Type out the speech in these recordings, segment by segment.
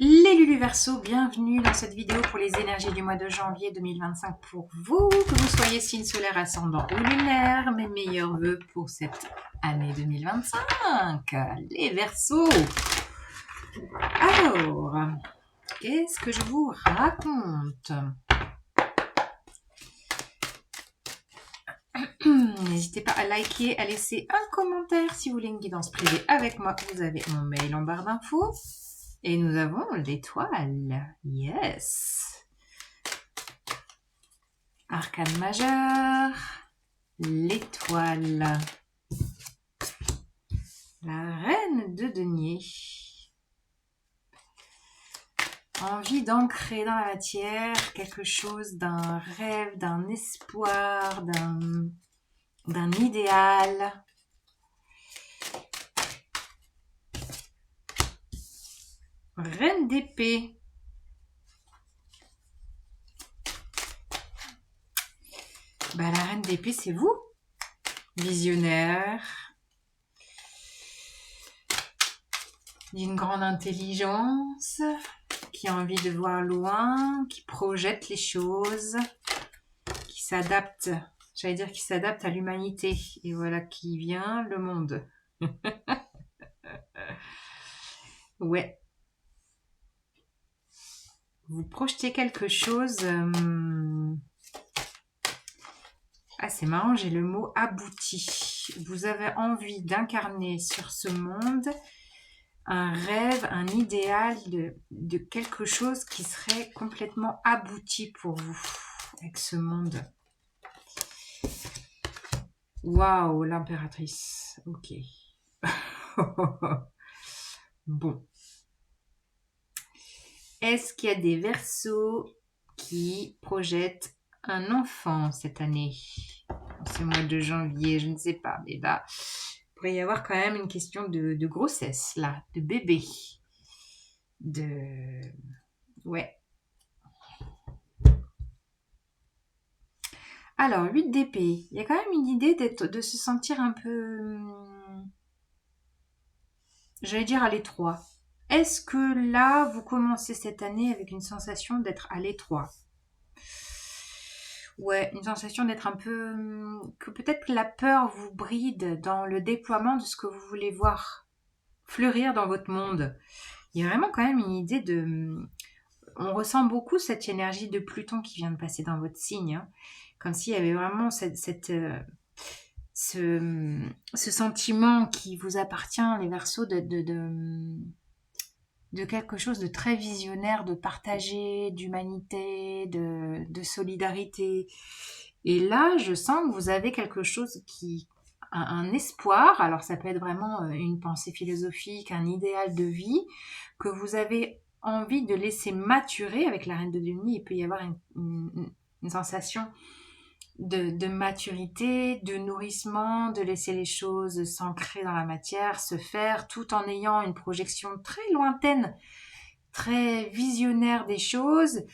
Les Lulu Verseau, bienvenue dans cette vidéo pour les énergies du mois de janvier 2025 pour vous, que vous soyez signe solaire, ascendant ou lunaire. Mes meilleurs vœux pour cette année 2025. Les Verseaux. Alors, qu'est-ce que je vous raconte? N'hésitez pas à liker, à laisser un commentaire si vous voulez une guidance privée avec moi. Vous avez mon mail en barre d'infos. Et nous avons l'étoile. Yes. Arcane majeur. L'étoile. La reine de denier. Envie d'ancrer dans la matière quelque chose d'un rêve, d'un espoir, d'un idéal. Reine d'épée. La reine d'épée, c'est vous. Visionnaire. D'une grande intelligence. Qui a envie de voir loin. Qui projette les choses. Qui s'adapte. J'allais dire qui s'adapte à l'humanité. Et voilà qui vient le monde. Ouais. Vous projetez quelque chose. Ah, c'est marrant, j'ai le mot abouti. Vous avez envie d'incarner sur ce monde un rêve, un idéal de quelque chose qui serait complètement abouti pour vous avec ce monde. Waouh, l'impératrice. Ok. Bon. Est-ce qu'il y a des Verseaux qui projettent un enfant cette année? Ce mois de janvier, je ne sais pas. Mais là, il pourrait y avoir quand même une question de grossesse, là, de bébé. Ouais. Alors, 8 d'épée. Il y a quand même une idée de se sentir un peu, j'allais dire, à l'étroit. Est-ce que là, vous commencez cette année avec une sensation d'être à l'étroit? Ouais, une sensation d'être un peu... que peut-être la peur vous bride dans le déploiement de ce que vous voulez voir fleurir dans votre monde. Il y a vraiment quand même une idée de... On ressent beaucoup cette énergie de Pluton qui vient de passer dans votre signe. Hein. Comme s'il y avait vraiment ce sentiment qui vous appartient, les Verseaux, de quelque chose de très visionnaire, de partager, d'humanité, de solidarité. Et là, je sens que vous avez quelque chose un espoir, alors ça peut être vraiment une pensée philosophique, un idéal de vie, que vous avez envie de laisser maturer avec la reine de denier. Il peut y avoir une sensation de maturité, de nourrissement, de laisser les choses s'ancrer dans la matière, se faire, tout en ayant une projection très lointaine, très visionnaire des choses,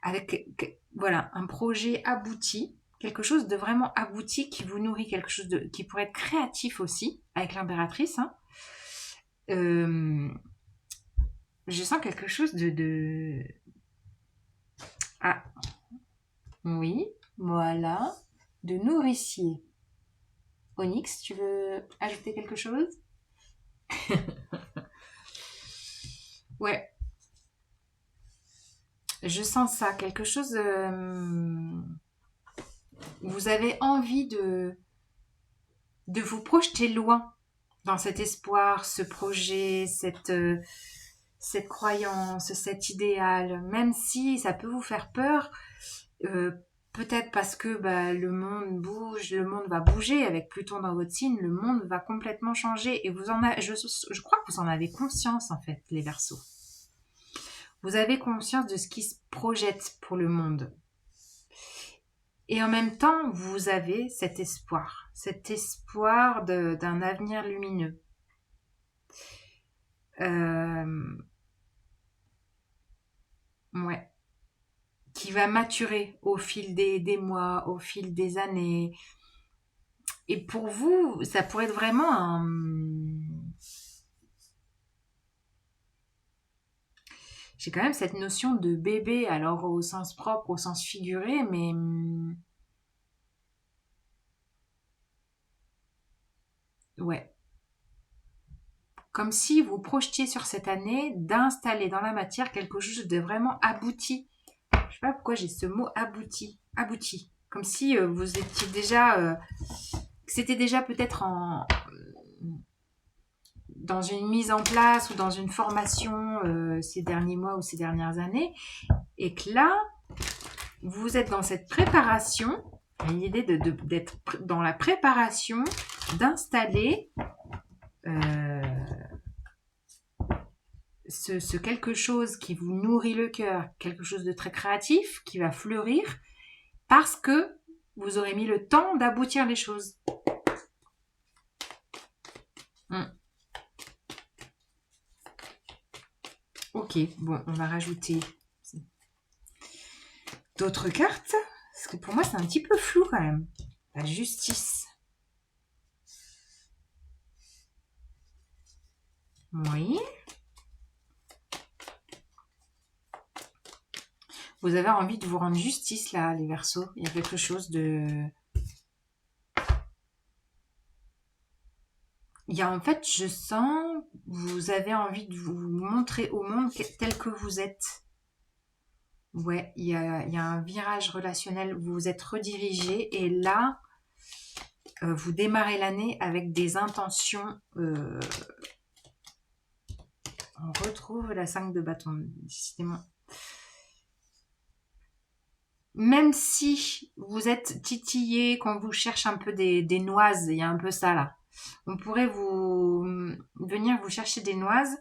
avec voilà un projet abouti, quelque chose de vraiment abouti qui vous nourrit, quelque chose qui pourrait être créatif aussi, avec l'impératrice. Hein. Je sens quelque chose Ah, oui, voilà, de nourricier. Onyx, tu veux ajouter quelque chose? Ouais, je sens ça, quelque chose. Vous avez envie de vous projeter loin dans cet espoir, ce projet, cette croyance, cet idéal, même si ça peut vous faire peur, euh, peut-être parce que le monde bouge, le monde va bouger avec Pluton dans votre signe, le monde va complètement changer et je crois que vous en avez conscience en fait, les Verseaux. Vous avez conscience de ce qui se projette pour le monde. Et en même temps, vous avez cet espoir d'un avenir lumineux. Ouais. Qui va maturer au fil des mois, au fil des années. Et pour vous, ça pourrait être vraiment j'ai quand même cette notion de bébé, alors au sens propre, au sens figuré, mais ouais. Comme si vous projetiez sur cette année d'installer dans la matière quelque chose de vraiment abouti. Je sais pas pourquoi j'ai ce mot abouti. Abouti. Comme si vous étiez déjà... c'était déjà peut-être dans une mise en place ou dans une formation ces derniers mois ou ces dernières années. Et que là, vous êtes dans cette préparation, l'idée d'être dans la préparation d'installer ce quelque chose qui vous nourrit le cœur, quelque chose de très créatif, qui va fleurir, parce que vous aurez mis le temps d'aboutir les choses. Ok, bon, on va rajouter d'autres cartes, parce que pour moi c'est un petit peu flou quand même. La justice. Oui. Vous avez envie de vous rendre justice là, les Verseaux. Il y a quelque chose de... Il y a en fait, je sens, vous avez envie de vous montrer au monde tel que vous êtes. Ouais, il y a un virage relationnel, vous vous êtes redirigé et là, vous démarrez l'année avec des intentions. On retrouve la 5 de bâton, décidément. Même si vous êtes titillé, qu'on vous cherche un peu des noises, il y a un peu ça là. On pourrait venir vous chercher des noises.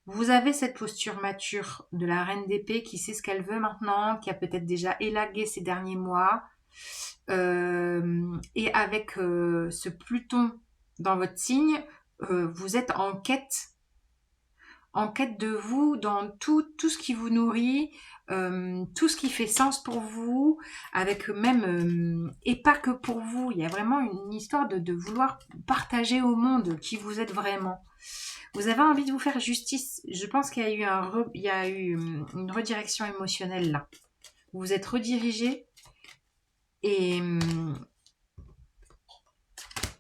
Vous avez cette posture mature de la reine d'épée qui sait ce qu'elle veut maintenant, qui a peut-être déjà élagué ces derniers mois. Et avec ce Pluton dans votre signe, vous êtes en quête de vous dans tout ce qui vous nourrit, tout ce qui fait sens pour vous, avec même, et pas que pour vous, il y a vraiment une histoire de vouloir partager au monde qui vous êtes vraiment. Vous avez envie de vous faire justice. Je pense qu'il y a eu, une redirection émotionnelle là. Vous vous êtes redirigé et...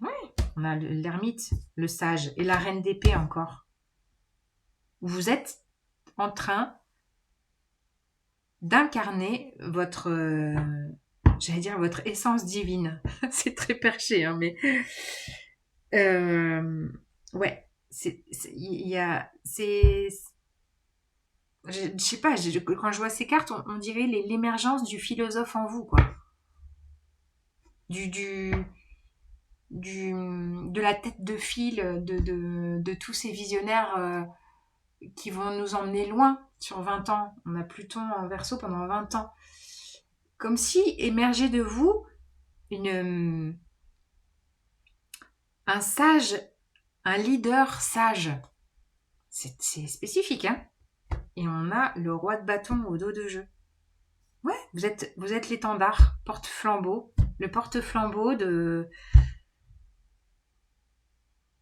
ouais, on a l'ermite, le sage et la reine d'épée encore. Vous êtes en train d'incarner votre, j'allais dire votre essence divine. C'est très perché, hein, mais ouais, je sais pas, quand je vois ces cartes, on dirait l'émergence du philosophe en vous, quoi. Du, de la tête de fil de tous ces visionnaires qui vont nous emmener loin sur 20 ans. On a Pluton en Verseau pendant 20 ans. Comme si émergeait de vous un sage, un leader sage. C'est spécifique, hein. Et on a le roi de bâton au dos de jeu. Ouais, vous êtes l'étendard, porte-flambeau. Le porte-flambeau de...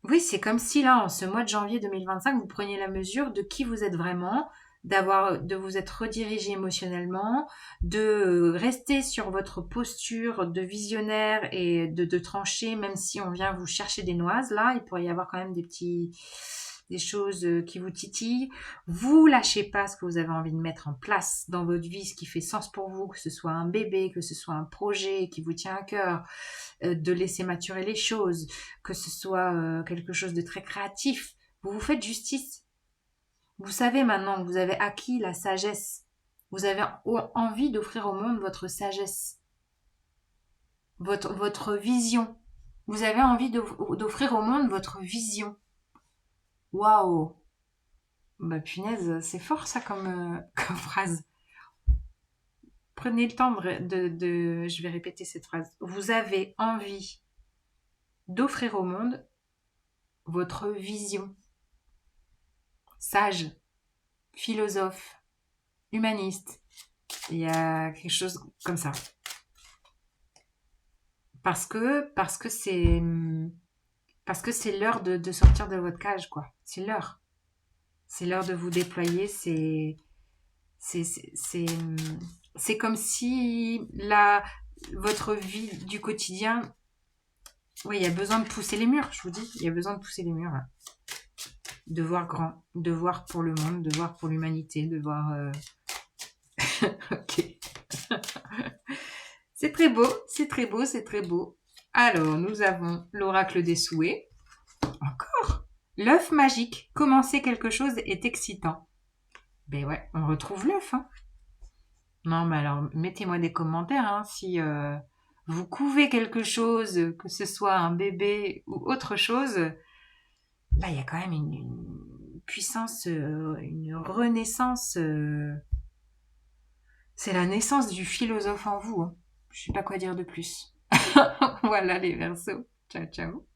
Oui, c'est comme si là, en ce mois de janvier 2025, vous preniez la mesure de qui vous êtes vraiment, de vous être redirigé émotionnellement, de rester sur votre posture de visionnaire et de trancher, même si on vient vous chercher des noises. Là, il pourrait y avoir quand même des choses qui vous titillent. Vous lâchez pas ce que vous avez envie de mettre en place dans votre vie, ce qui fait sens pour vous, que ce soit un bébé, que ce soit un projet qui vous tient à cœur, de laisser maturer les choses, que ce soit quelque chose de très créatif. Vous vous faites justice. Vous savez maintenant que vous avez acquis la sagesse. Vous avez envie d'offrir au monde votre sagesse, votre vision. Vous avez envie d'offrir au monde votre vision. Waouh! Bah punaise, c'est fort ça comme phrase. Prenez le temps je vais répéter cette phrase. Vous avez envie d'offrir au monde votre vision. Sage, philosophe, humaniste. Il y a quelque chose comme ça. Parce que c'est l'heure de sortir de votre cage, quoi. C'est l'heure. C'est l'heure de vous déployer. C'est comme si votre vie du quotidien, oui, il y a besoin de pousser les murs, je vous dis, il y a besoin de pousser les murs, là. De voir grand, de voir pour le monde, de voir pour l'humanité, de voir... Ok. C'est très beau, c'est très beau, c'est très beau. Alors, nous avons l'oracle des souhaits. Encore. L'œuf magique. Commencer quelque chose est excitant. Ben ouais, on retrouve l'œuf, hein. Non, mais alors, mettez-moi des commentaires, hein, si vous couvez quelque chose, que ce soit un bébé ou autre chose. Là, il y a quand même une puissance, une renaissance. C'est la naissance du philosophe en vous, hein. Je sais pas quoi dire de plus. Voilà les Verseaux. Ciao, ciao.